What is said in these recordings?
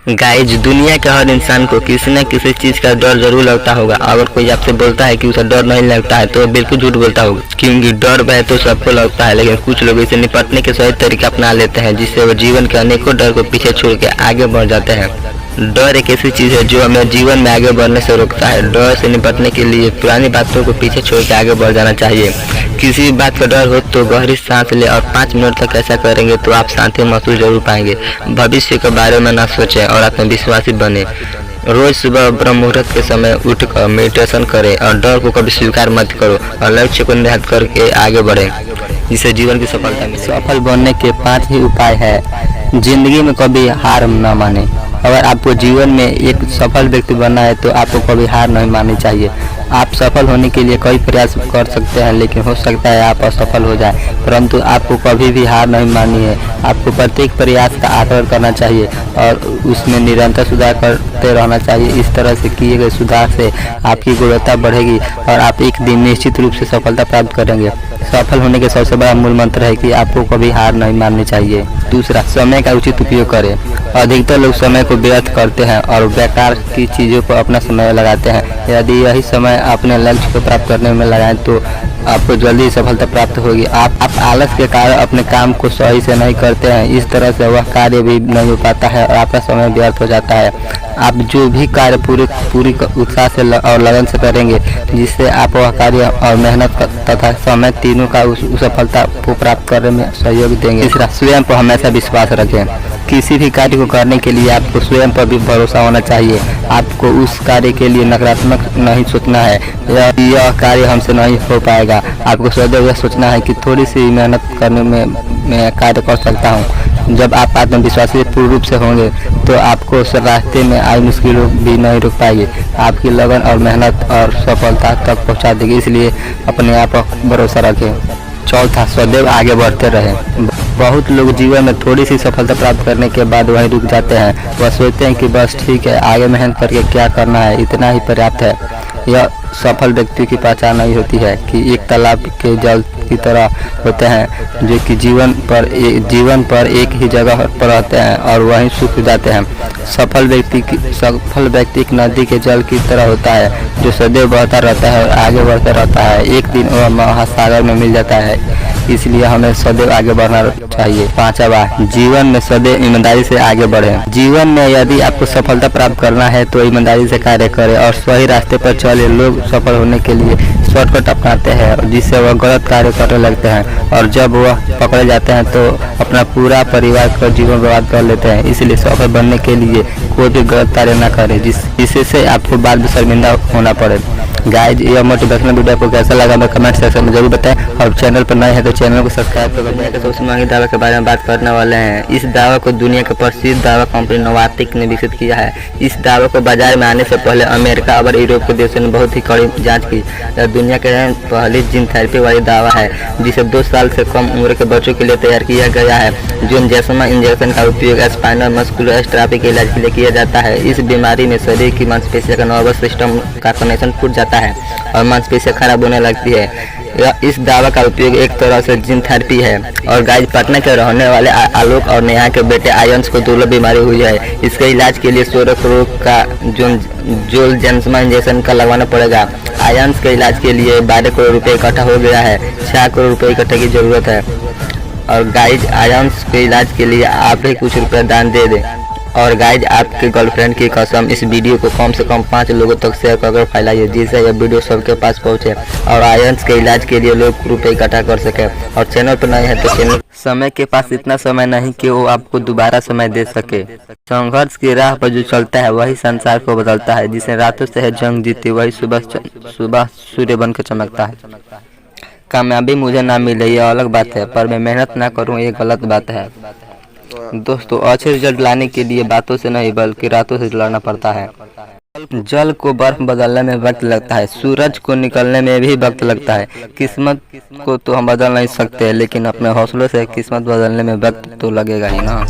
Guys, दुनिया के हर इंसान को किसी न किसी चीज़ का डर जरूर लगता होगा। अगर कोई आपसे बोलता है कि उसे डर नहीं लगता है तो वो बिल्कुल झूठ बोलता होगा, क्योंकि डर भय तो सबको लगता है, लेकिन कुछ लोग इसे निपटने के सही तरीके अपना लेते हैं, जिससे वो जीवन के अनेकों डर को पीछे छोड़ के आगे बढ़ जाते हैं। डर एक ऐसी चीज़ है जो हमें जीवन में आगे बढ़ने से रोकता है। डर से निपटने के लिए पुरानी बातों को पीछे छोड़ के आगे बढ़ जाना चाहिए। किसी भी बात का डर हो तो गहरी सांस ले और 5 मिनट तक ऐसा करेंगे तो आप शांति महसूस जरूर पाएंगे। भविष्य के बारे में ना सोचें और आत्मविश्वासी बने। रोज सुबह ब्रह्म मुहूर्त के समय उठकर मेडिटेशन करें और डर को कभी स्वीकार मत करो और लक्ष्य को निर्धारित करके आगे बढ़ें, जिससे जीवन की सफलता मिले। सफल बनने के 5 ही उपाय है। जिंदगी में कभी हार न माने। अगर आपको जीवन में एक सफल व्यक्ति बनना है तो आपको कभी हार नहीं माननी चाहिए। आप सफल होने के लिए कई प्रयास कर सकते हैं, लेकिन हो सकता है आप असफल हो जाए, परंतु आपको कभी भी हार नहीं माननी है। आपको प्रत्येक प्रयास का आदर करना चाहिए और उसमें निरंतर सुधार करते रहना चाहिए। इस तरह से किए गए सुधार से आपकी गुणवत्ता बढ़ेगी और आप एक दिन निश्चित रूप से सफलता प्राप्त करेंगे। सफल होने के सबसे बड़ा मूल मंत्र है कि आपको कभी हार नहीं माननी चाहिए। दूसरा, समय का उचित उपयोग करें। अधिकतर लोग समय को व्यर्थ करते हैं और बेकार की चीज़ों पर अपना समय लगाते हैं। यदि यही समय अपने लक्ष्य को प्राप्त करने में लगाएं तो आपको जल्दी सफलता प्राप्त होगी। आप आलस के कारण अपने काम को सही से नहीं करते हैं, इस तरह से वह कार्य भी नहीं हो पाता है और आपका समय व्यर्थ हो जाता है। आप जो भी कार्य पूरी उत्साह से और लगन से करेंगे, जिससे आप वह कार्य और मेहनत तथा समय तीनों का उस सफलता को प्राप्त करने में सहयोग देंगे। तीसरा, स्वयं पर हमेशा विश्वास रखें। किसी भी कार्य को करने के लिए आपको स्वयं पर भी भरोसा होना चाहिए। आपको उस कार्य के लिए नकारात्मक नहीं सोचना है, यह कार्य हमसे नहीं हो पाएगा। आपको सदैव यह सोचना है कि थोड़ी सी मेहनत करने में मैं कार्य कर सकता हूँ। जब आप आत्मविश्वासी पूर्ण रूप से होंगे तो आपको रास्ते में आई मुश्किलों भी नहीं रोक पाएगी। आपकी लगन और मेहनत और सफलता तक पहुँचा देगी, इसलिए अपने आप पर भरोसा रखें। चौथा, सदैव आगे बढ़ते रहें। बहुत लोग जीवन में थोड़ी सी सफलता प्राप्त करने के बाद वहीं रुक जाते हैं। वह सोचते हैं कि बस ठीक है, आगे मेहनत करके क्या करना है, इतना ही पर्याप्त है। यह सफल व्यक्ति की पहचान नहीं होती है कि एक तालाब के जल की तरह होते हैं, जो कि जीवन पर एक ही जगह पर रहते हैं और वहीं सूख जाते हैं। सफल व्यक्ति एक नदी के जल की तरह होता है, जो सदैव बहता रहता है और आगे बढ़ता रहता है। एक दिन वह महासागर में मिल जाता है, इसलिए हमें सदैव आगे बढ़ना चाहिए। पांचवा, जीवन में सदैव ईमानदारी से आगे बढ़ें। जीवन में यदि आपको सफलता प्राप्त करना है तो ईमानदारी से कार्य करें और सही रास्ते पर चले। लोग सफल होने के लिए शॉर्टकट अपनाते हैं, जिससे वह गलत कार्य करने लगते हैं और जब वह पकड़े जाते हैं तो अपना पूरा परिवार का जीवन बर्बाद कर लेते हैं। इसलिए सफल बनने के लिए कोई भी गलत कार्य न करें जिससे आपको बाद में शर्मिंदा होना पड़े। गाइज, यह मोटिवेशनल वीडियो आपको कैसा लगा मैं कमेंट सेक्शन में जरूर बताएं और चैनल पर नए हैं तो चैनल को सब्सक्राइब करें। दुनिया के सबसे महंगे दावा के बारे में बात करने वाले हैं। इस दावा को दुनिया के प्रसिद्ध दावा कंपनी नोवार्टिस ने विकसित किया है। इस दावा को बाजार में आने से पहले अमेरिका और यूरोप के देशों ने बहुत ही कड़ी जांच की। यह दुनिया के पहली जीन थेरेपी वाली दावा है, जिसे 2 साल से कम उम्र के बच्चों के लिए तैयार किया गया है। जोन्जेसमा इंजेक्शन का उपयोग स्पाइनल मस्कुलर एट्रोफी के इलाज के लिए किया जाता है। इस बीमारी में शरीर की मांसपेशियों का नर्वस सिस्टम का कनेक्शन टूट जाता है और मांसपेशियां खराब होने लगती है। इस दवा का उपयोग एक तरह से जीन थेरेपी है। और गाइज, पटना के रहने वाले आलोक और नेहा के बेटे आयंश को दुर्लभ बीमारी हुई है। इसके इलाज के लिए 16 करोड़ का जोन्जेसमा इंजेक्शन का लगवाना पड़ेगा। आयंश के इलाज के लिए 12 करोड़ रुपए इकट्ठा हो गया है। 6 करोड़ रुपए इकट्ठे की जरूरत है। और गाइज, आयंश के इलाज के लिए आप ही कुछ रुपए दान दे दें। और गाइज, आपके गर्लफ्रेंड की कसम, इस वीडियो को कम से कम 5 लोगों तक शेयर कर फैलाइए, जिससे यह वीडियो सबके पास पहुंचे और आयंश के इलाज के लिए लोग रुपए इकट्ठा कर सके। और चैनल पर नए हैं तो चैनल। समय के पास इतना समय नहीं कि वो आपको दोबारा समय दे सके। संघर्ष की राह पर जो चलता है वही संसार को बदलता है। जिसने रातों से है जंग जीती, वही सुबह सूर्य बनकर चमकता है। कामयाबी मुझे ना मिले यह अलग बात है, पर मैं मेहनत ना करूँ ये गलत बात है। दोस्तों, अच्छे रिजल्ट लाने के लिए बातों से नहीं बल्कि रातों से लड़ना पड़ता है। जल को बर्फ बदलने में वक्त लगता है, सूरज को निकलने में भी वक्त लगता है। किस्मत को तो हम बदल नहीं सकते, लेकिन अपने हौसलों से किस्मत बदलने में वक्त तो लगेगा ही ना।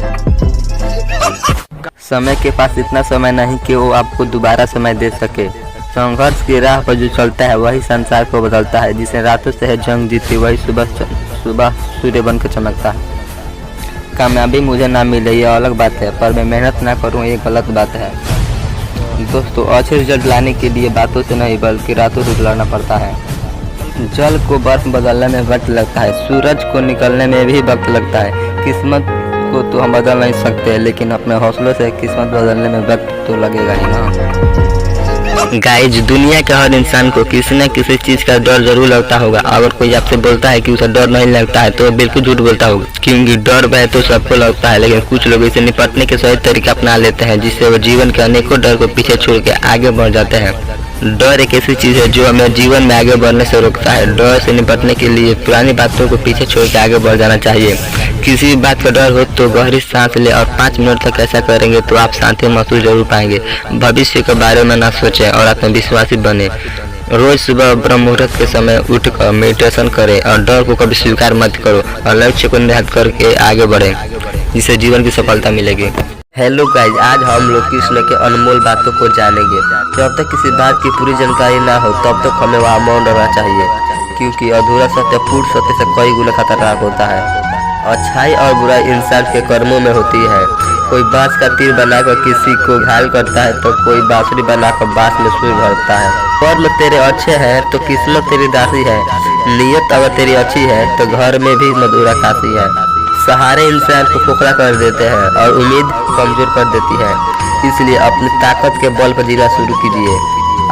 समय के पास इतना समय नहीं कि वो आपको दोबारा समय दे सके। संघर्ष की राह पर जो चलता है वही संसार को बदलता है। जिसने रातों से है जंग जीती, वही सुबह सूर्य बनकर चमकता है। कामयाबी मुझे ना मिले ये अलग बात है, पर मैं मेहनत ना करूं ये गलत बात है। दोस्तों, अच्छे रिजल्ट लाने के लिए बातों से नहीं बल्कि रातों से लड़ना पड़ता है। जल को बर्फ बदलने में वक्त लगता है, सूरज को निकलने में भी वक्त लगता है। किस्मत को तो हम बदल नहीं सकते, लेकिन अपने हौसलों से किस्मत बदलने में वक्त तो लगेगा ही ना। गाइज, दुनिया के हर इंसान को किसी न किसी चीज का डर जरूर लगता होगा। अगर कोई आपसे बोलता है कि उसे डर नहीं लगता है तो वो बिल्कुल झूठ बोलता होगा, क्योंकि डर भय तो सबको लगता है, लेकिन कुछ लोग इसे निपटने के सही तरीका अपना लेते हैं, जिससे वो जीवन के अनेकों डर को पीछे छोड़ के आगे बढ़ जाते हैं। डर एक ऐसी चीज है जो हमें जीवन में आगे बढ़ने से रोकता है। डर से निपटने के लिए पुरानी बातों को पीछे छोड़ के आगे बढ़ जाना चाहिए। किसी भी बात का डर हो तो गहरी सांस ले और 5 मिनट तक ऐसा करेंगे तो आप शांति महसूस जरूर पाएंगे। भविष्य के बारे में ना सोचें और आत्मविश्वासी बने। रोज सुबह ब्रह्म मुहूर्त के समय उठकर मेडिटेशन करें और डर को कभी स्वीकार मत करो और लक्ष्य को निर्धारित करके आगे बढ़ें, जिससे जीवन की सफलता मिलेगी। हेलो गाइज, आज हम लोग कृष्ण के अनमोल बातों को जानेंगे। जब तक किसी बात की पूरी जानकारी ना हो तब तक हमें वहाँ मौन रहना चाहिए, क्योंकि अधूरा सत्य पूर्ण सत्य से कई गुना खतरनाक होता है। अच्छाई और बुराई इंसान के कर्मों में होती है। कोई बांस का तीर बनाकर किसी को घायल करता है तो कोई बांसुरी बनाकर बांस में सुई भरता है। कर्म तेरे अच्छे हैं तो किस्मत तेरी दासी है। नियत अगर तेरी अच्छी है तो घर में भी मधुरा खासी है। सहारे इंसान को खोखला कर देते हैं और उम्मीद कमजोर कर देती है। इसलिए अपनी ताकत के बल पर जीना शुरू कीजिए।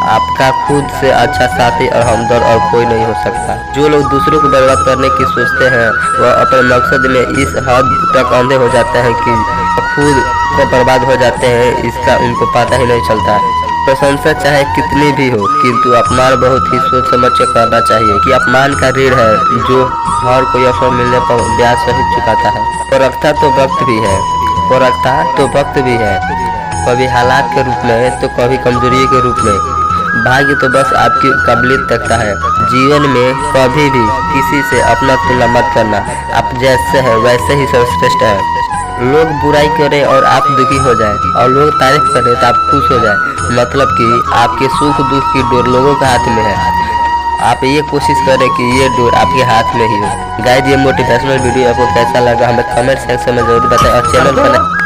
आपका खुद से अच्छा साथी और हमदर्द और कोई नहीं हो सकता। जो लोग दूसरों को बर्बाद करने की सोचते हैं वह अपने मकसद में इस हद तक अंधे हो जाते हैं कि खुद को बर्बाद हो जाते हैं, इसका उनको पता ही नहीं चलता। प्रशंसा चाहे कितनी भी हो, किंतु अपमान बहुत ही सोच समझ के करना चाहिए कि अपमान का ऋण है जो हर कोई अवसर मिलने पर ब्याज सहित चुकाता है। परखता तो वक्त भी है, कभी हालात के रूप में तो कभी कमजोरी के रूप में। भाग्य तो बस आपकी काबिलियत तकता है। जीवन में कभी भी किसी से अपना तुलना मत करना। आप जैसे है वैसे ही सर्वश्रेष्ठ है। लोग बुराई करें और आप दुखी हो जाएं और लोग तारीफ करें तो आप खुश हो जाएं, मतलब कि आपके सुख दुख की डोर लोगों के हाथ में है। आप ये कोशिश करें कि ये डोर आपके हाथ में ही हो। गाइस, ये मोटिवेशनल वीडियो आपको कैसा लगा हमें कमेंट सेक्शन में जरूर बताएं और चैनल पर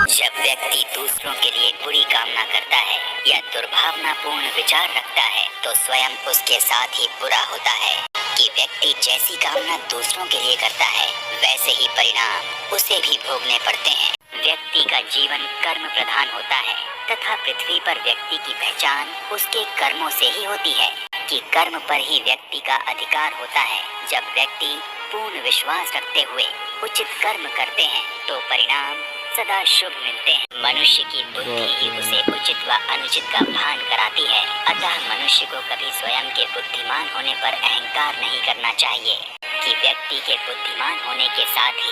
जब व्यक्ति दूसरों के लिए बुरी कामना करता है या दुर्भावनापूर्ण विचार रखता है तो स्वयं उसके साथ ही बुरा होता है कि व्यक्ति जैसी कामना दूसरों के लिए करता है वैसे ही परिणाम उसे भी भोगने पड़ते हैं। व्यक्ति का जीवन कर्म प्रधान होता है तथा पृथ्वी पर व्यक्ति की पहचान उसके कर्मों से ही होती है कि कर्म पर ही व्यक्ति का अधिकार होता है। जब व्यक्ति पूर्ण विश्वास रखते हुए उचित कर्म करते हैं तो परिणाम सदा शुभ मिलते हैं। मनुष्य की बुद्धि ही उसे उचित व अनुचित का भान कराती है, अतः मनुष्य को कभी स्वयं के बुद्धिमान होने पर अहंकार नहीं करना चाहिए कि व्यक्ति के बुद्धिमान होने के साथ ही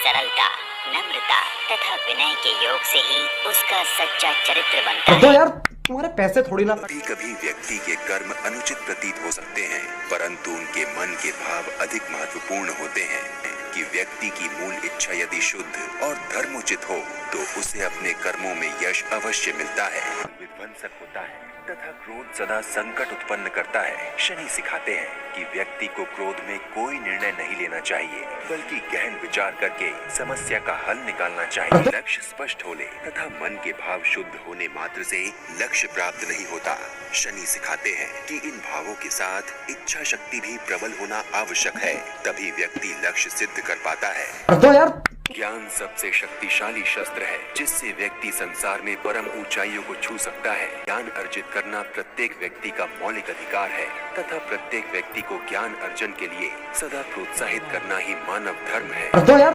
सरलता, नम्रता तथा विनय के योग से ही उसका सच्चा चरित्र बनता है। यार तुम्हारे पैसे थोड़ी ना। कभी कभी व्यक्ति के कर्म अनुचित प्रतीत हो सकते हैं, परंतु उनके मन के भाव अधिक महत्वपूर्ण होते हैं कि व्यक्ति की मूल इच्छा यदि शुद्ध और धर्मोचित हो तो उसे अपने कर्मों में यश अवश्य मिलता है। विध्वंसक होता है तथा क्रोध सदा संकट उत्पन्न करता है। शनि सिखाते हैं कि व्यक्ति को क्रोध में कोई निर्णय नहीं लेना चाहिए, बल्कि गहन विचार करके समस्या का हल निकालना चाहिए। लक्ष्य स्पष्ट होने तथा मन के भाव शुद्ध होने मात्र से लक्ष्य प्राप्त नहीं होता। शनि सिखाते हैं कि इन भावों के साथ इच्छा शक्ति भी प्रबल होना आवश्यक है, तभी व्यक्ति लक्ष्य सिद्ध कर पाता है। ज्ञान सबसे शक्तिशाली शस्त्र है जिससे व्यक्ति संसार में परम ऊंचाइयों को छू सकता है। ज्ञान अर्जित करना प्रत्येक व्यक्ति का मौलिक अधिकार है तथा प्रत्येक व्यक्ति को ज्ञान अर्जन के लिए सदा प्रोत्साहित करना ही मानव धर्म है।